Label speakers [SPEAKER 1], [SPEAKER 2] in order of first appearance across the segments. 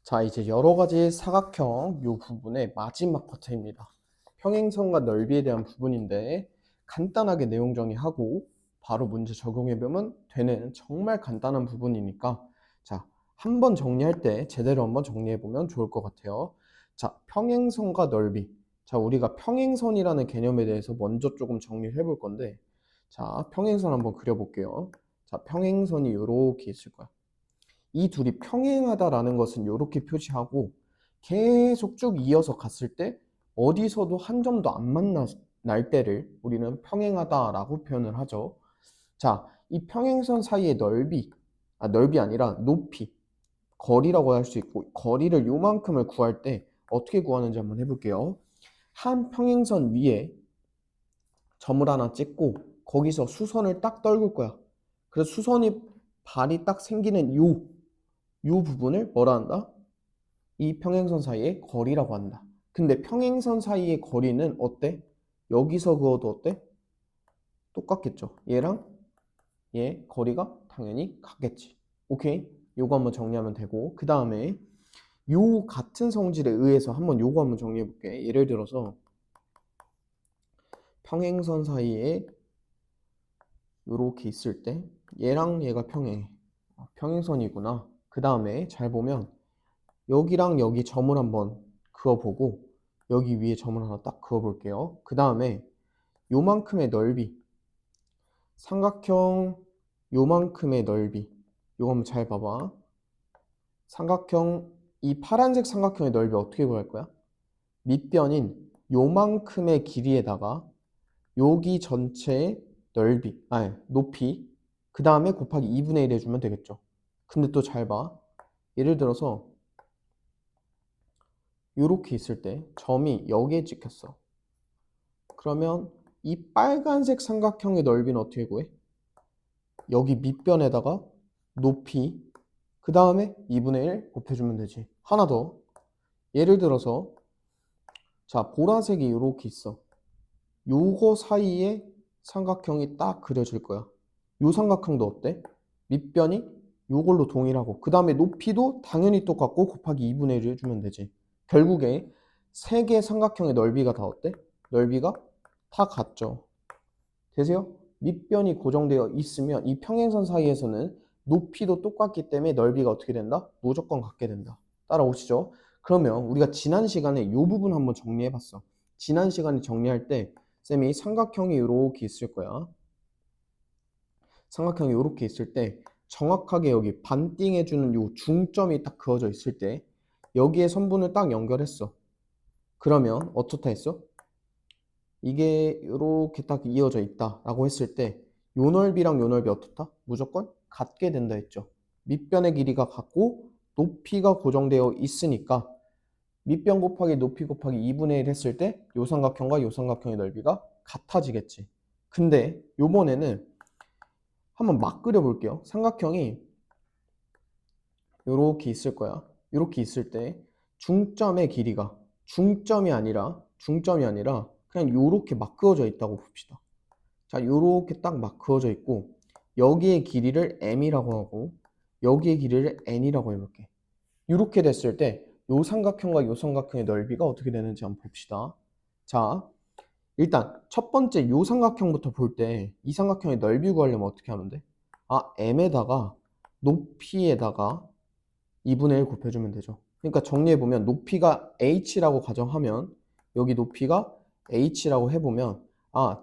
[SPEAKER 1] 자, 이제 여러 가지 사각형 요 부분의 마지막 파트입니다. 평행선과 넓이에 대한 부분인데 간단하게 내용 정리하고 바로 문제 적용해보면 되는 정말 간단한 부분이니까 자, 한번 정리할 때 제대로 한번 정리해보면 좋을 것 같아요. 자, 평행선과 넓이. 자, 우리가 평행선이라는 개념에 대해서 먼저 조금 정리를 해볼 건데 자, 평행선 한번 그려볼게요. 자, 평행선이 이렇게 있을 거야. 이 둘이 평행하다라는 것은 이렇게 표시하고 계속 쭉 이어서 갔을 때 어디서도 한 점도 안 만날 때를 우리는 평행하다라고 표현을 하죠. 자, 이 평행선 사이의 넓이 아니라 높이, 거리라고 할 수 있고 거리를 요만큼을 구할 때 어떻게 구하는지 한번 해볼게요. 한 평행선 위에 점을 하나 찍고 거기서 수선을 딱 떨굴 거야. 그래서 수선이 발이 딱 생기는 요 부분을 뭐라 한다? 이 평행선 사이의 거리라고 한다. 근데 평행선 사이의 거리는 어때? 여기서 그어도 어때? 똑같겠죠. 얘랑 얘 거리가 당연히 같겠지. 오케이? 요거 한번 정리하면 되고 그 다음에 요 같은 성질에 의해서 요거 한번 정리해 볼게. 예를 들어서 평행선 사이에 요렇게 있을 때 얘랑 얘가 평행해. 평행선이구나. 그 다음에 잘 보면 여기랑 여기 점을 한번 그어보고 여기 위에 점을 하나 딱 그어볼게요. 그 다음에 요만큼의 넓이, 삼각형 요만큼의 넓이, 요거 한번 잘 봐봐. 삼각형, 이 파란색 삼각형의 넓이 어떻게 구할 거야? 밑변인 요만큼의 길이에다가 여기 전체의 높이, 그 다음에 곱하기 2분의 1 해주면 되겠죠. 근데 또 잘 봐. 예를 들어서 요렇게 있을 때 점이 여기에 찍혔어. 그러면 이 빨간색 삼각형의 넓이는 어떻게 구해? 여기 밑변에다가 높이, 그 다음에 2분의 1 곱해주면 되지. 하나 더. 예를 들어서 자, 보라색이 이렇게 있어. 요거 사이에 삼각형이 딱 그려질 거야. 요 삼각형도 어때? 밑변이 요걸로 동일하고 그 다음에 높이도 당연히 똑같고 곱하기 2분의 1을 해주면 되지. 결국에 세 개 삼각형의 넓이가 다 어때? 넓이가 다 같죠. 되세요? 밑변이 고정되어 있으면 이 평행선 사이에서는 높이도 똑같기 때문에 넓이가 어떻게 된다? 무조건 같게 된다. 따라오시죠? 그러면 우리가 지난 시간에 이 부분 한번 정리해봤어. 지난 시간에 정리할 때 쌤이 삼각형이 이렇게 있을 거야. 삼각형이 이렇게 있을 때 정확하게 여기 반띵해주는 요 중점이 딱 그어져 있을 때 여기에 선분을 딱 연결했어. 그러면 어떻다 했어? 이게 이렇게 딱 이어져 있다라고 했을 때 요 넓이랑 요 넓이 어떻다? 무조건 같게 된다 했죠. 밑변의 길이가 같고 높이가 고정되어 있으니까 밑변 곱하기 높이 곱하기 2분의 1 했을 때 요 삼각형과 요 삼각형의 넓이가 같아지겠지. 근데 요번에는 한번 막 그려볼게요. 삼각형이 요렇게 있을 거야. 요렇게 있을 때 중점의 길이가 중점이 아니라 그냥 요렇게 막 그어져 있다고 봅시다. 자, 요렇게 딱 막 그어져 있고 여기의 길이를 m이라고 하고 여기의 길이를 n이라고 해볼게. 이렇게 됐을 때 요 삼각형과 요 삼각형의 넓이가 어떻게 되는지 한번 봅시다. 자, 일단 첫 번째 요 삼각형부터 볼 때 이 삼각형의 넓이 구하려면 어떻게 하면 돼? m에다가 높이에다가 2분의 1 곱해주면 되죠. 그러니까 정리해보면 높이가 h라고 가정하면 여기 높이가 h라고 해보면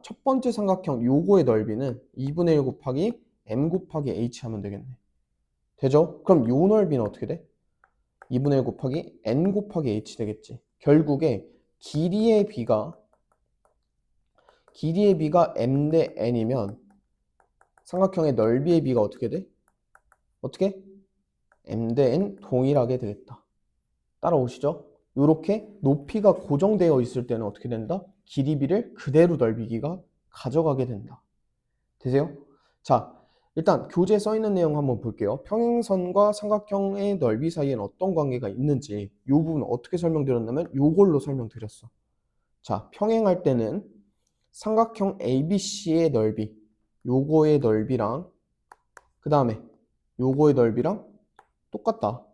[SPEAKER 1] 첫 번째 삼각형 요거의 넓이는 2분의 1 곱하기 m 곱하기 h 하면 되겠네. 되죠? 그럼 요 넓이는 어떻게 돼? 2분의 1 곱하기 n 곱하기 h 되겠지. 결국에 길이의 비가 m 대 n이면 삼각형의 넓이의 비가 어떻게 돼? 어떻게? m 대 n 동일하게 되겠다. 따라오시죠? 이렇게 높이가 고정되어 있을 때는 어떻게 된다? 길이비를 그대로 넓이기가 가져가게 된다. 되세요? 자, 일단 교재에 써 있는 내용 한번 볼게요. 평행선과 삼각형의 넓이 사이에는 어떤 관계가 있는지 이 부분 어떻게 설명드렸냐면 이걸로 설명드렸어. 자, 평행할 때는 삼각형 ABC의 넓이, 요거의 넓이랑 그 다음에 요거의 넓이랑 똑같다.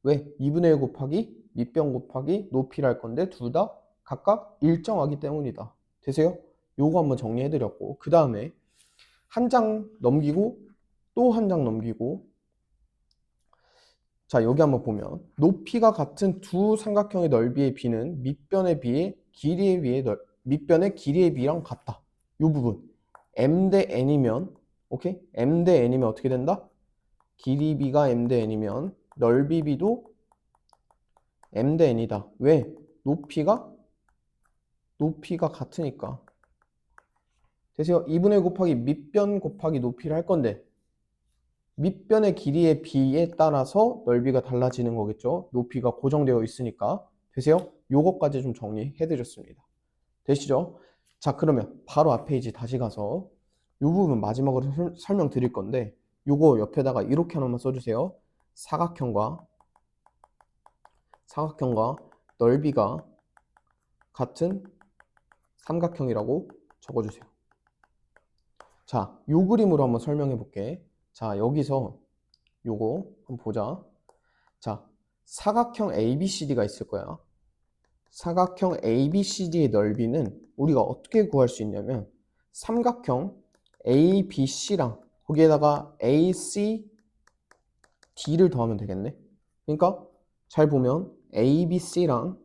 [SPEAKER 1] 왜? 2분의 1 곱하기 밑변 곱하기 높이를 할 건데 둘 다 각각 일정하기 때문이다. 되세요? 요거 한번 정리해드렸고 그 다음에 한 장 넘기고 또 한 장 넘기고 자 여기 한번 보면 높이가 같은 두 삼각형의 넓이의 비는 밑변의 비의 길이에 비해 밑변의 길이의 비랑 같다. 요 부분 m 대 n이면 오케이? m 대 n이면 어떻게 된다? 길이 b가 m 대 n이면 넓이 b도 m 대 n이다. 왜? 높이가 같으니까. 그래서 2분의 1 곱하기 밑변 곱하기 높이를 할 건데 밑변의 길이의 비에 따라서 넓이가 달라지는 거겠죠. 높이가 고정되어 있으니까. 되세요? 요거까지 좀 정리해 드렸습니다. 되시죠? 자 그러면 바로 앞 페이지 다시 가서 요 부분 마지막으로 설명드릴 건데 요거 옆에다가 이렇게 하나만 써주세요. 사각형과 넓이가 같은 삼각형이라고 적어주세요. 자, 요 그림으로 한번 설명해 볼게. 자, 여기서 요거 한번 보자. 자, 사각형 ABCD가 있을 거야. 사각형 ABCD의 넓이는 우리가 어떻게 구할 수 있냐면 삼각형 ABC랑 거기에다가 ACD를 더하면 되겠네. 그러니까 잘 보면 ABC랑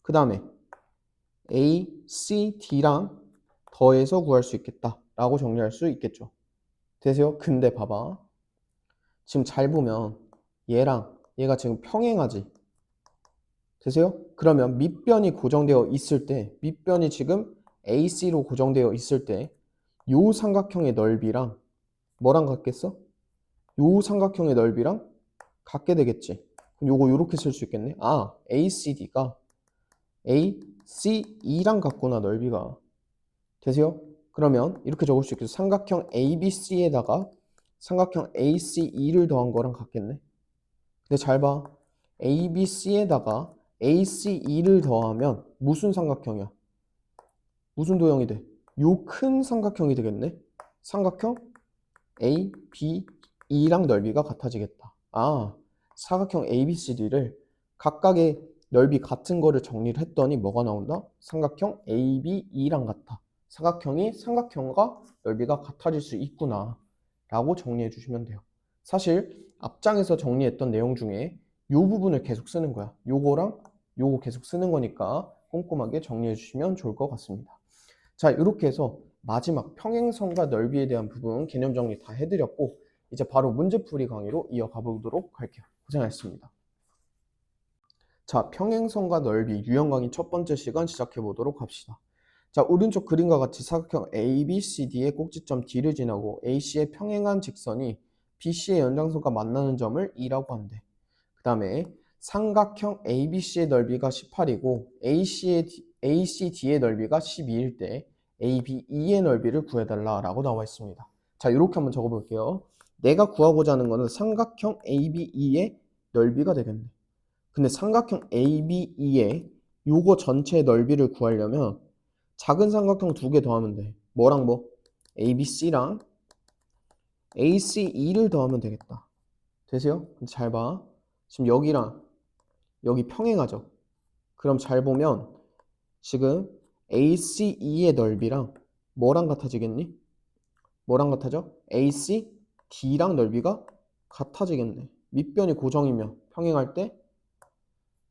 [SPEAKER 1] 그 다음에 ACD랑 더해서 구할 수 있겠다 라고 정리할 수 있겠죠. 되세요? 근데 봐봐. 지금 잘 보면 얘랑 얘가 지금 평행하지. 되세요? 그러면 밑변이 고정되어 있을 때 밑변이 지금 AC로 고정되어 있을 때 요 삼각형의 넓이랑 뭐랑 같겠어? 요 삼각형의 넓이랑 같게 되겠지. 그럼 요거 요렇게 쓸 수 있겠네. 아, ACD가 ACE랑 같구나 넓이가. 되세요? 그러면 이렇게 적을 수 있겠죠. 삼각형 ABC에다가 삼각형 ACE를 더한 거랑 같겠네. 근데 잘 봐. ABC에다가 ACE를 더하면 무슨 삼각형이야? 무슨 도형이 돼? 요 큰 삼각형이 되겠네. 삼각형 ABE랑 넓이가 같아지겠다. 아, 사각형 ABCD를 각각의 넓이 같은 거를 정리를 했더니 뭐가 나온다? 삼각형 ABE랑 같아. 사각형이 삼각형과 넓이가 같아질 수 있구나 라고 정리해 주시면 돼요. 사실 앞장에서 정리했던 내용 중에 이 부분을 계속 쓰는 거야. 요거랑 요거 계속 쓰는 거니까 꼼꼼하게 정리해 주시면 좋을 것 같습니다. 자, 이렇게 해서 마지막 평행선과 넓이에 대한 부분 개념 정리 다 해드렸고 이제 바로 문제풀이 강의로 이어가 보도록 할게요. 고생하셨습니다. 자, 평행선과 넓이 유형 강의 첫 번째 시간 시작해 보도록 합시다. 자, 오른쪽 그림과 같이 사각형 ABCD의 꼭지점 D를 지나고 AC의 평행한 직선이 BC의 연장선과 만나는 점을 E라고 한대. 그 다음에 삼각형 ABC의 넓이가 18이고 ACD의 넓이가 12일 때 ABE의 넓이를 구해달라 라고 나와 있습니다. 자, 이렇게 한번 적어볼게요. 내가 구하고자 하는 거는 삼각형 ABE의 넓이가 되겠네. 근데 삼각형 ABE의 요거 전체의 넓이를 구하려면 작은 삼각형 두 개 더하면 돼. 뭐랑 뭐? ABC랑 ACE를 더하면 되겠다. 되세요? 잘 봐. 지금 여기랑 여기 평행하죠. 그럼 잘 보면 지금 ACE의 넓이랑 뭐랑 같아지겠니? 뭐랑 같아져? ACD랑 넓이가 같아지겠네. 밑변이 고정이면 평행할 때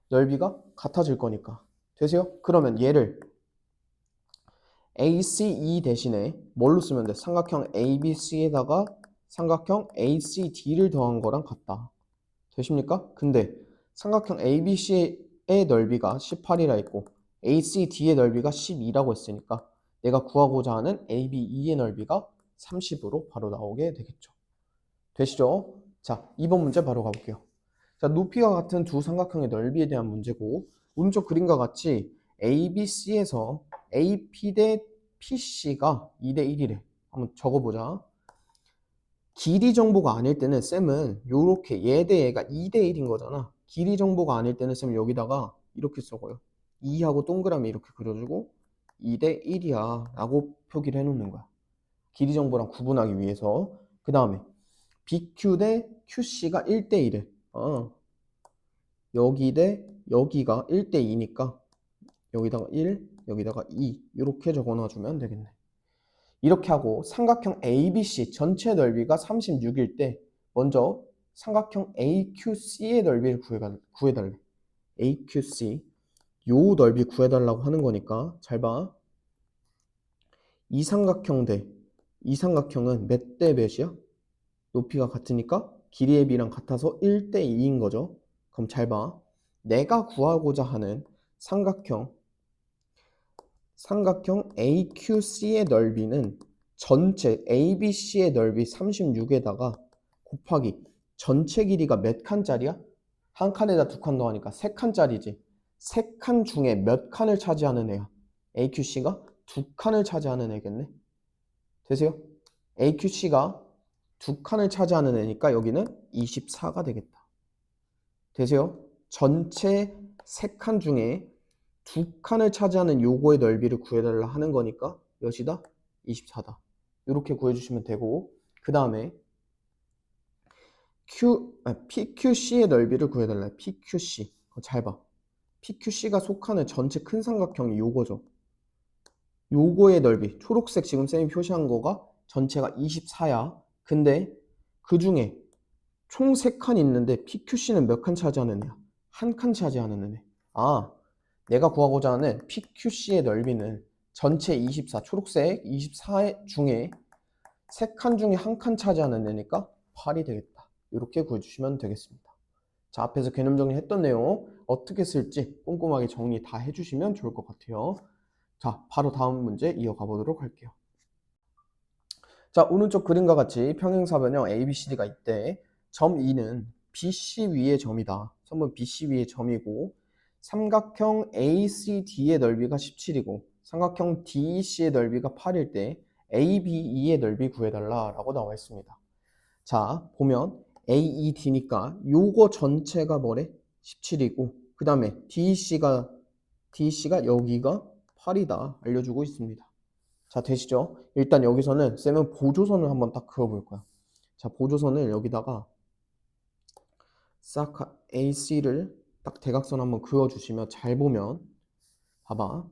[SPEAKER 1] 넓이가 같아질 거니까. 되세요? 그러면 얘를 ACE 대신에 뭘로 쓰면 돼? 삼각형 ABC에다가 삼각형 ACD를 더한 거랑 같다. 되십니까? 근데 삼각형 ABC의 넓이가 18이라 했고 ACD의 넓이가 12라고 했으니까 내가 구하고자 하는 ABE의 넓이가 30으로 바로 나오게 되겠죠. 되시죠? 자, 2번 문제 바로 가볼게요. 자, 높이가 같은 두 삼각형의 넓이에 대한 문제고 오른쪽 그림과 같이 ABC에서 AP 대 PC가 2대 1이래. 한번 적어보자. 길이 정보가 아닐 때는 쌤은 요렇게 얘 대 얘가 2대 1인 거잖아. 길이 정보가 아닐 때는 쌤은 여기다가 이렇게 써고요. 2하고 동그라미 이렇게 그려주고 2대 1이야 라고 표기를 해놓는 거야. 길이 정보랑 구분하기 위해서. 그 다음에 BQ 대 QC가 1대 1에 여기 대 여기가 1대 2니까 여기다가 1, 여기다가 2 이렇게 적어놔주면 되겠네. 이렇게 하고 삼각형 ABC 전체 넓이가 36일 때 먼저 삼각형 AQC의 넓이를 구해달래. AQC 요 넓이 구해달라고 하는 거니까 잘 봐. 이 삼각형 대 이 삼각형은 몇 대 몇이야? 높이가 같으니까 길이의 비랑 같아서 1대 2인 거죠. 그럼 잘 봐. 내가 구하고자 하는 삼각형 AQC의 넓이는 전체 ABC의 넓이 36에다가 곱하기 전체 길이가 몇 칸짜리야? 한 칸에다 두 칸 더하니까 세 칸짜리지. 세 칸 중에 몇 칸을 차지하는 애야? AQC가 두 칸을 차지하는 애겠네. 되세요? AQC가 두 칸을 차지하는 애니까 여기는 24가 되겠다. 되세요? 전체 세 칸 중에 두 칸을 차지하는 요거의 넓이를 구해달라 하는 거니까 몇이다? 24다. 이렇게 구해주시면 되고 그 다음에 PQC의 넓이를 구해달라. PQC. 잘 봐. PQC가 속하는 전체 큰 삼각형이 요거죠. 요거의 넓이. 초록색 지금 쌤이 표시한 거가 전체가 24야. 근데 그 중에 총 3칸 있는데 PQC는 몇 칸 차지하는 애야? 한 칸 차지하는 애. 내가 구하고자 하는 PQC의 넓이는 전체 24, 초록색 24 중에 3칸 중에 한 칸 차지하는 애니까 8이 되겠다. 이렇게 구해주시면 되겠습니다. 자, 앞에서 개념 정리했던 내용 어떻게 쓸지 꼼꼼하게 정리 다 해주시면 좋을 것 같아요. 자, 바로 다음 문제 이어가 보도록 할게요. 자, 오른쪽 그림과 같이 평행사변형 ABCD가 있대. 점 2는 BC 위의 점이다. 선분 BC 위의 점이고 삼각형 ACD의 넓이가 17이고 삼각형 DEC의 넓이가 8일 때 ABE의 넓이 구해달라 라고 나와 있습니다. 자, 보면 AED니까 요거 전체가 뭐래? 17이고 그 다음에 DEC가 여기가 8이다 알려주고 있습니다. 자, 되시죠? 일단 여기서는 쌤은 보조선을 한번 딱 그어볼 거야. 자, 보조선을 여기다가 싹 AC를 딱 대각선 한번 그어주시면 잘 보면 봐봐.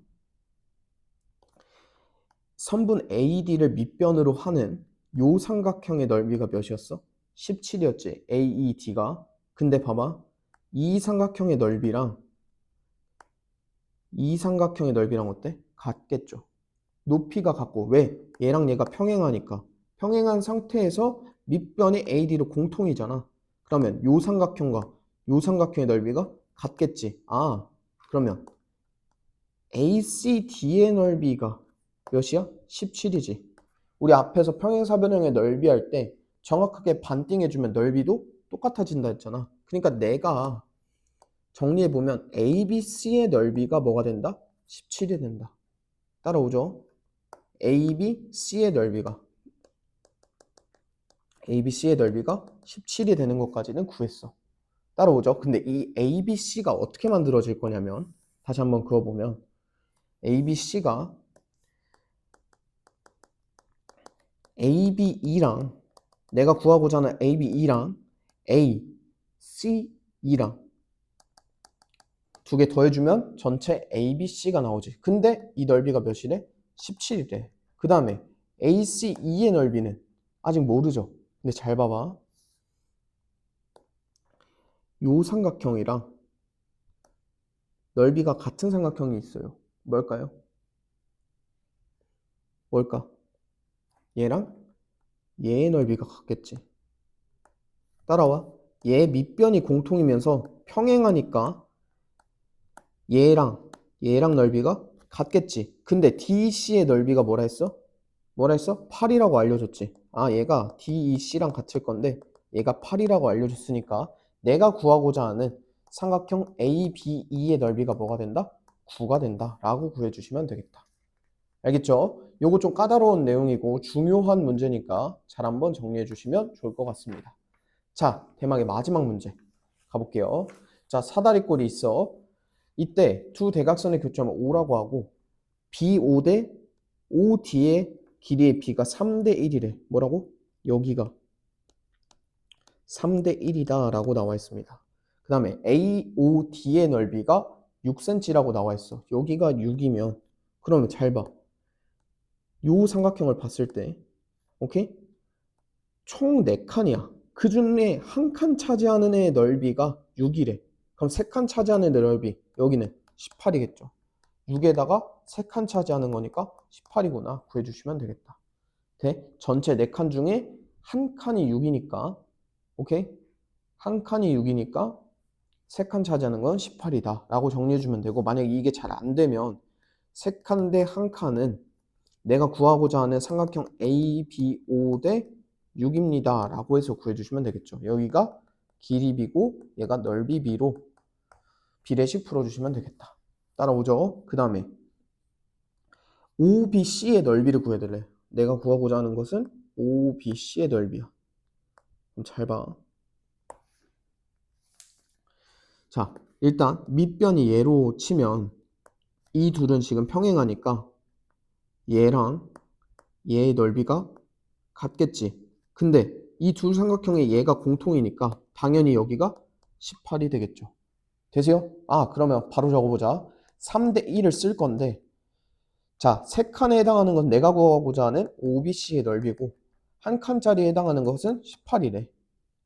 [SPEAKER 1] 선분 AD를 밑변으로 하는 요 삼각형의 넓이가 몇이었어? 17이었지. AED가. 근데 봐봐. 이 삼각형의 넓이랑 어때? 같겠죠. 높이가 같고 왜? 얘랑 얘가 평행하니까. 평행한 상태에서 밑변이 AD로 공통이잖아. 그러면 요 삼각형과 요 삼각형의 넓이가 같겠지. 그러면 ACD의 넓이가 몇이야? 17이지. 우리 앞에서 평행사변형의 넓이 할 때 정확하게 반띵해주면 넓이도 똑같아진다 했잖아. 그러니까 내가 정리해보면 ABC의 넓이가 뭐가 된다? 17이 된다. 따라오죠? ABC의 넓이가 17이 되는 것까지는 구했어. 따라오죠? 근데 이 ABC가 어떻게 만들어질 거냐면 다시 한번 그어보면 ABC가 ABE랑 내가 구하고자 하는 ABE랑 ACE랑 두 개 더해주면 전체 ABC가 나오지. 근데 이 넓이가 몇이래? 17이래. 그 다음에 ACE의 넓이는 아직 모르죠. 근데 잘 봐봐. 요 삼각형이랑 넓이가 같은 삼각형이 있어요. 뭘까요? 뭘까? 얘랑 얘의 넓이가 같겠지. 따라와. 얘 밑변이 공통이면서 평행하니까 얘랑 넓이가 같겠지. 근데 DEC의 넓이가 뭐라 했어? 8이라고 알려줬지. 얘가 DEC랑 같을 건데 얘가 8이라고 알려줬으니까 내가 구하고자 하는 삼각형 ABE의 넓이가 뭐가 된다? 9가 된다 라고 구해주시면 되겠다. 알겠죠? 요거 좀 까다로운 내용이고 중요한 문제니까 잘 한번 정리해 주시면 좋을 것 같습니다. 자, 대망의 마지막 문제 가볼게요. 자, 사다리꼴이 있어. 이때 두 대각선의 교점을 O라고 하고 B5 대 OD의 길이의 B가 3대 1이래. 뭐라고? 여기가 3대 1이다 라고 나와 있습니다. 그 다음에 AOD의 넓이가 6cm라고 나와 있어. 여기가 6이면 그러면 잘 봐. 요 삼각형을 봤을 때 오케이? 총 4칸이야. 그 중에 한 칸 차지하는 애의 넓이가 6이래. 그럼 3칸 차지하는 애의 넓이 여기는 18이겠죠. 6에다가 3칸 차지하는 거니까 18이구나 구해주시면 되겠다. 돼? 전체 4칸 중에 한 칸이 6이니까 오케이? 한 칸이 6이니까 3칸 차지하는 건 18이다 라고 정리해주면 되고, 만약에 이게 잘 안 되면 3칸 대 1칸은 내가 구하고자 하는 삼각형 ABO 대 6입니다 라고 해서 구해주시면 되겠죠. 여기가 길이 B고 얘가 넓이 B로 비례식 풀어주시면 되겠다. 따라오죠? 그 다음에 OBC의 넓이를 구해달래. 내가 구하고자 하는 것은 OBC의 넓이야. 그럼 잘 봐. 자, 일단 밑변이 얘로 치면 이 둘은 지금 평행하니까 얘랑 얘의 넓이가 같겠지. 근데 이 두 삼각형의 얘가 공통이니까 당연히 여기가 18이 되겠죠. 되세요? 아, 그러면 바로 적어보자. 3대 1을 쓸 건데, 자, 3칸에 해당하는 건 내가 구하고자 하는 OBC의 넓이고, 한 칸짜리에 해당하는 것은 18이래.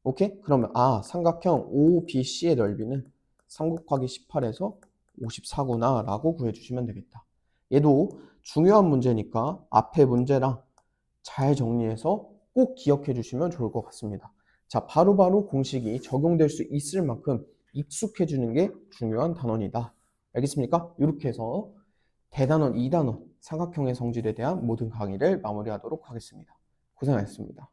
[SPEAKER 1] 오케이? 그러면 삼각형 OBC의 넓이는 3 곱하기 18에서 54구나 라고 구해주시면 되겠다. 얘도 중요한 문제니까 앞에 문제랑 잘 정리해서 꼭 기억해 주시면 좋을 것 같습니다. 자, 바로바로 공식이 적용될 수 있을 만큼 익숙해 주는 게 중요한 단원이다. 알겠습니까? 이렇게 해서 대단원 2단원 삼각형의 성질에 대한 모든 강의를 마무리하도록 하겠습니다. 고생하셨습니다.